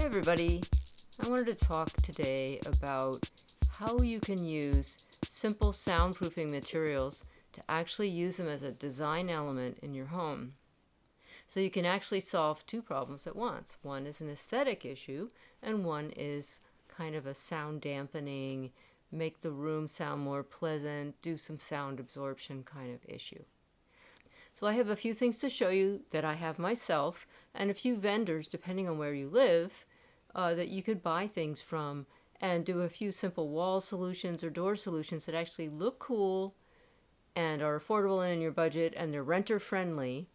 everybody, I wanted to talk today about how you can use simple soundproofing materials to actually use them as a design element in your home. So you can actually solve two problems at once. One is an aesthetic issue, and one is kind of a sound dampening, make the room sound more pleasant, do some sound absorption kind of issue. So I have a few things to show you that I have myself, and a few vendors, depending on where you live, that you could buy things from and do a few simple wall solutions or door solutions that actually look cool and are affordable and in your budget, and they're renter friendly,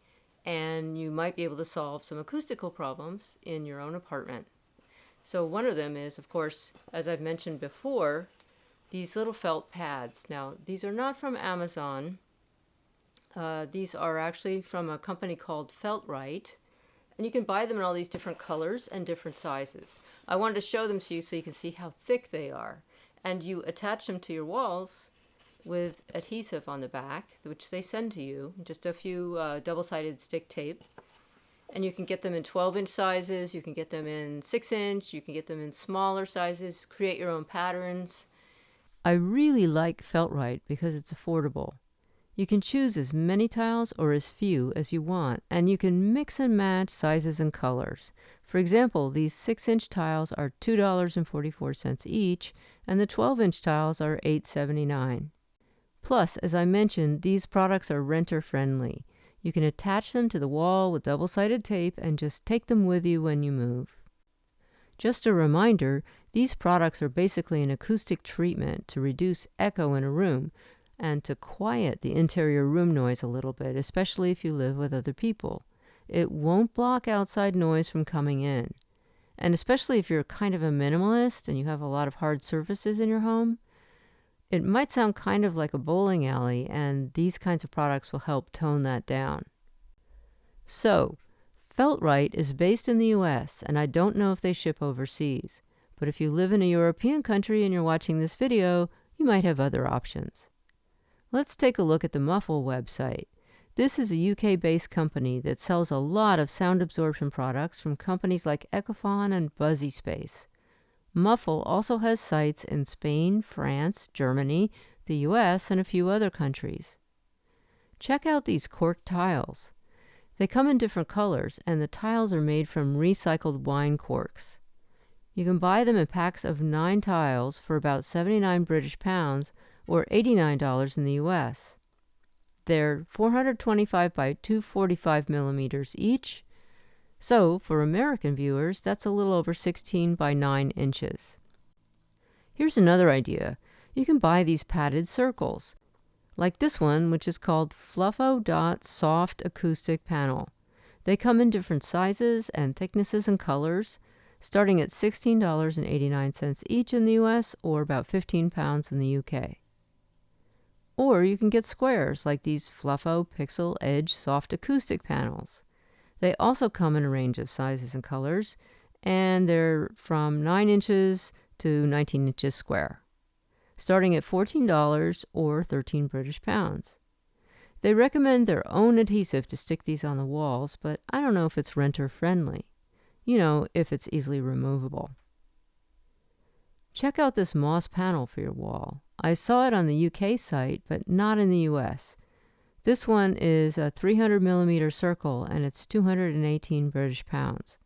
and you might be able to solve some acoustical problems in your own apartment. So one of them is, of course, as I've mentioned before, these little felt pads. Now, these are not from Amazon. These are actually from a company called Feltrite, and you can buy them in all these different colors and different sizes. I wanted to show them to you so you can see how thick they are. And you attach them to your walls with adhesive on the back, which they send to you, just a few double-sided stick tape. And you can get them in 12-inch sizes, you can get them in 6-inch, you can get them in smaller sizes, create your own patterns. I really like Feltrite because it's affordable. You can choose as many tiles or as few as you want, and you can mix and match sizes and colors. For example, these 6-inch tiles are $2.44 each, and the 12-inch tiles are $8.79. Plus, as I mentioned, these products are renter-friendly. You can attach them to the wall with double-sided tape and just take them with you when you move. Just a reminder, these products are basically an acoustic treatment to reduce echo in a room, and to quiet the interior room noise a little bit, especially if you live with other people. It won't block outside noise from coming in. And especially if you're kind of a minimalist and you have a lot of hard surfaces in your home, it might sound kind of like a bowling alley, and these kinds of products will help tone that down. So, Feltrite is based in the US, and I don't know if they ship overseas. But if you live in a European country and you're watching this video, you might have other options. Let's take a look at the Muffle website. This is a UK-based company that sells a lot of sound absorption products from companies like Echofon and Buzzy Space. Muffle also has sites in Spain, France, Germany, the US, and a few other countries. Check out these cork tiles. They come in different colors, and the tiles are made from recycled wine corks. You can buy them in packs of 9 tiles for about 79 British pounds, or $89 in the US. They're 425 by 245 millimeters each, so for American viewers, that's a little over 16 by 9 inches. Here's another idea. You can buy these padded circles, like this one, which is called Fluffo Dot Soft Acoustic Panel. They come in different sizes and thicknesses and colors, starting at $16.89 each in the US, or about 15 pounds in the UK. Or you can get squares like these Fluffo Pixel Edge Soft Acoustic Panels. They also come in a range of sizes and colors, and they're from 9 inches to 19 inches square, starting at $14 or 13 British pounds. They recommend their own adhesive to stick these on the walls, but I don't know if it's renter friendly. You know, if it's easily removable. Check out this moss panel for your wall. I saw it on the UK site, but not in the US. This one is a 300 millimeter circle, and it's 218 British pounds.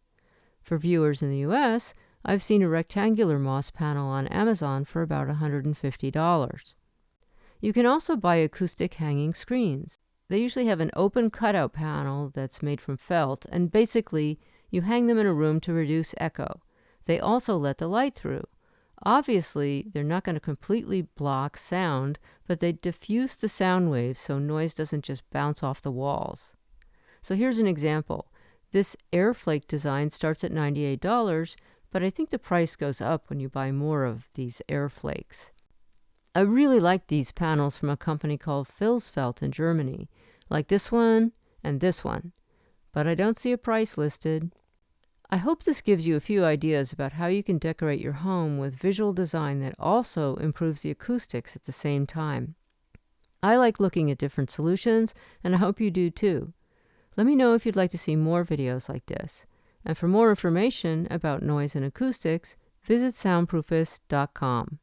For viewers in the US, I've seen a rectangular moss panel on Amazon for about $150. You can also buy acoustic hanging screens. They usually have an open cutout panel that's made from felt, and basically you hang them in a room to reduce echo. They also let the light through. Obviously, they're not going to completely block sound, but they diffuse the sound waves so noise doesn't just bounce off the walls. So here's an example. This air flake design starts at $98, but I think the price goes up when you buy more of these air flakes. I really like these panels from a company called Filzfeld in Germany, like this one and this one, but I don't see a price listed. I hope this gives you a few ideas about how you can decorate your home with visual design that also improves the acoustics at the same time. I like looking at different solutions, and I hope you do too. Let me know if you'd like to see more videos like this. And for more information about noise and acoustics, visit soundproofist.com.